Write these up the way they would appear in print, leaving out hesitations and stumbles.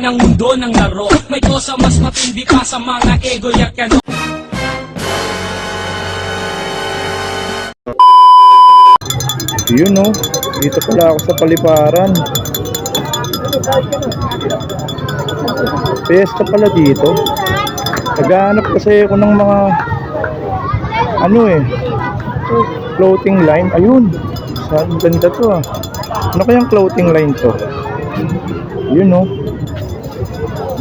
ng mundo ng laro. May kosa mas matindi pa sa mga ego yak ano. Yun no, dito pala ako sa Paliparan. Fiesta pala dito. Naghahanap kasi ako ng mga clothing line. Ayun, saan ganda to ah. Ano kayang clothing line to? Yun no,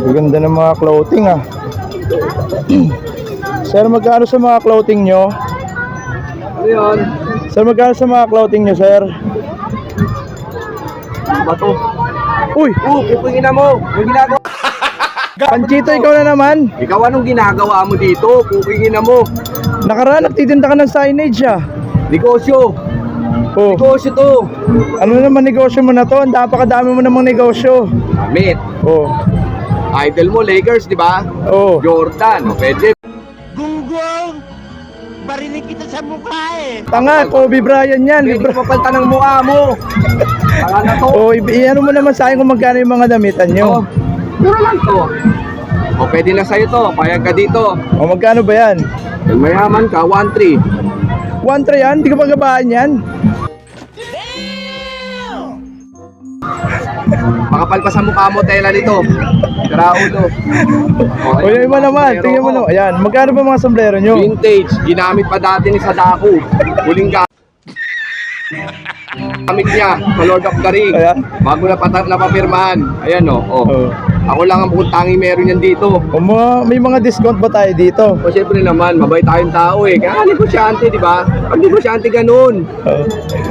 ganda ng mga clothing ah. Sir, magkano sa mga clothing nyo? Ano yun? Sir, magkano sa mga clothing nyo, sir? Bato. Uy! Pupingin na mo. Yung ginagawa. Panchito, ikaw na naman. Ikaw anong ginagawa mo dito? Pupingin na mo. Nakaraan, nagtitinda ka ng signage ah. Negosyo. Oh, Negosyo to. ano naman negosyo mo na to? Ang napakadami mo namang negosyo. Damit. Oh, Idol mo, Lakers, di ba? oh. Jordan. O, pwede. Gunggong! Barinig kita sa mukha eh! Tanga, Kobe Bryant yan. Pwede ko papalta ng mukha mo. Saka na to. Oh, ano mo naman sa akin kung magkano yung mga damitan Oh, nyo. puro lang to. O, pwede na sa'yo to. Payag ka dito. O, magkano ba yan? Kung mayaman ka, 1-3. 1-3 yan? Hindi ka pagkabaan yan? Makapal pa sa mukha mo, tela nito. Saraulo. O, yung iba naman. Tingnan mo naman. Ayan, magkano ba mga sombrero nyo? Vintage. Ginamit pa dati ni Sadako. Huling gamit niya sa Lord of the Rings. Ayan. Bago napapirmahan. Ayan o. Oh. Ako lang ang tangi meron yan dito. O, may mga discount ba tayo dito? O syempre naman, mabait tayong tao eh. Kaya negosyante, di ba? Pag negosyante ganun.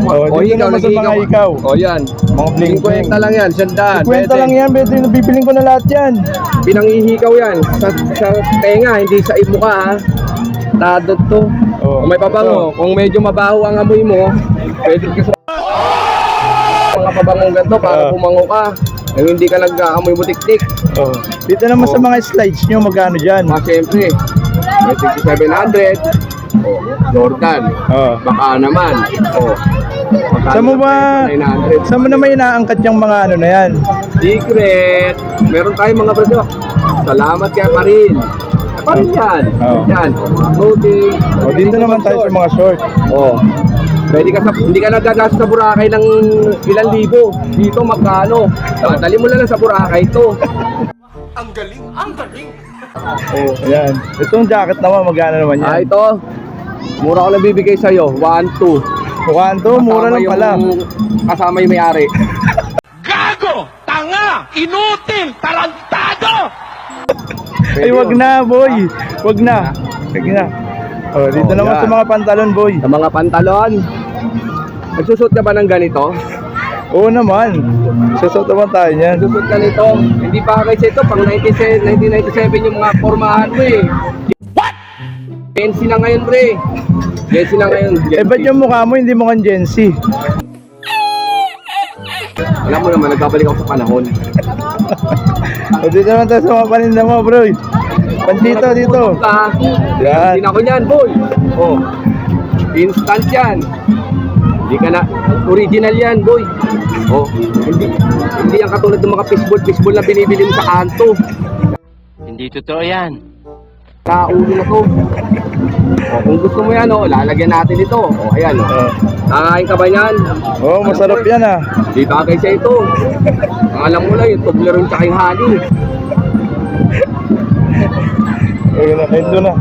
O, dito naman sa mga ikaw. O yan. Mga bling bling. 50 lang yan, sandaan. Kwenta lang yan, pwede. Nabibiling ko na lahat yan. Pinangihikaw yan. Sa tenga, hindi sa mukha ha. Tadot to. Oh. Kung may pabango, kung medyo mabaho ang amoy mo, pwede ka sa mga pabangong ganito para pumango ka. Yung hindi ka nag-aamoy mo tik-tik. Oh. Dito naman sa mga slides nyo, magkano dyan? Siyempre, may 6,700. Jordan. Oh. Baka naman. Saan mo ba, 900. saan mo naman inaangkat yung mga ano na yan? Secret. Meron tayong mga product. Salamat kaya pa rin. Pa rin yan. Oh. Yan. Clothing. O, dito naman tayo sa mga short. Pwede ka hindi ka nagagastos sa Boracay ng ilang libo. Dito magkano? Dali mo lang sa Boracay ito. Ang galing! Ang galing! Oh, ayan. Itong jacket naman, magkano naman yan? Ito. Mura ko lang bibigay sa'yo. 1-2. Mukhaan to, mura lang pala. Kasama yung may-ari. Gago! Tanga! Inutil! Tarantado! Ay, wag na, boy. Wag na. Wag na. Oh, dito naman yan. sa mga pantalon, boy. Sa mga pantalon. Nagsusot ka ba ng ganito? Oo naman. Susot naman tayo niyan. Nagsusot ka nito. Hindi pa kayo ito. Pang 1997 yung mga formahan mo eh. What? Gen Z na ngayon, pre. Gen Z na ngayon. Eh, ba't yung mukha mo hindi mo kang Gen Z? Alam mo naman, nagbabalik ako sa panahon. O, dito naman tayo sa mga paninda mo, bro. Panchito, dito. Yan. Yan. Ako niyan, boy. Oh. Instant yan. Hindi ka na, original yan, boy. Oh, hindi yan katulad ng mga fishball na binibili mo sa kanto. Hindi totoo yan. Kaulo na to. Oh, kung gusto mo yan, oh, lalagyan natin ito. Oh, ayan, oh. Kakain ka ba yan? Oh, masarap yan ah. Di bagay sa ito. Ang alam mo lang, yung Toblerone tsaka yung honey. Ayun na, ito na.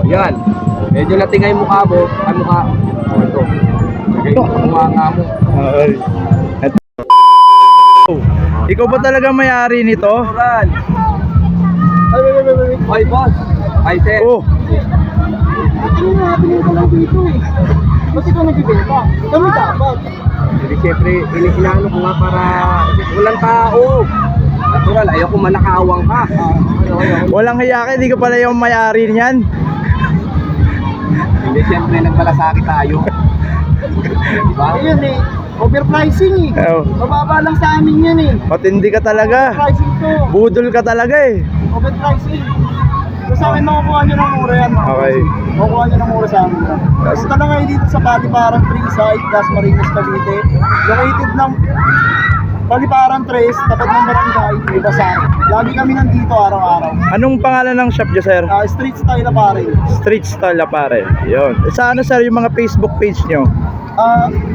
Yan. Medyo natingay yung mukha mo. Ang mukha. Oh, ito. Lagay mo sa mukha nga mo. Okay. Ikaw ba talaga may-ari nito? Oral. Ay, boss. Ay, sir. Oh, Kasi ito nagbibenta. Kami dapat. Hindi, siyempre, inaano ko nga para walang tao. Natural, ayaw ko manakawang ka. walang hiya ka, hindi ka pala yung may-ari niyan. Hindi, siyempre, nagmalasakit tayo. Diba? Ayun eh. Overpricing eh. Oh, Mababa lang sa amin yan eh. matindi ka talaga. Pricing to. Budol ka talaga eh. Overpricing. So sa amin makukuha nyo ng mura yan. Okay. Makukuha nyo ng mura sa amin. Punta na ngayon dito sa Paliparan, Freeside, Las Marinas, Cavite. Located lang Paliparan Trace, tapat ng barangay, may bazaar. Lagi kami nandito araw-araw. Anong pangalan ng shop niyo, sir? Street style na pare. Street Style Apparel. Yun. Sa ano, sir, yung mga Facebook page nyo?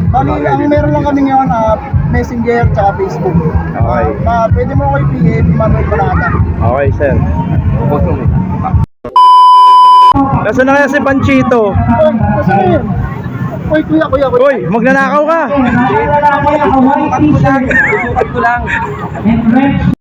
Bali, ang meron lang kami ngayon, Messenger tsaka Facebook. Okay. Pwede mo kay PM, Manuel Banata. Okay, sir. Boso mo. Nasaan na kaya si Panchito? Uy, basta na yun. Uy, kuya. Uy, magnanakaw ka! Susukat ko lang.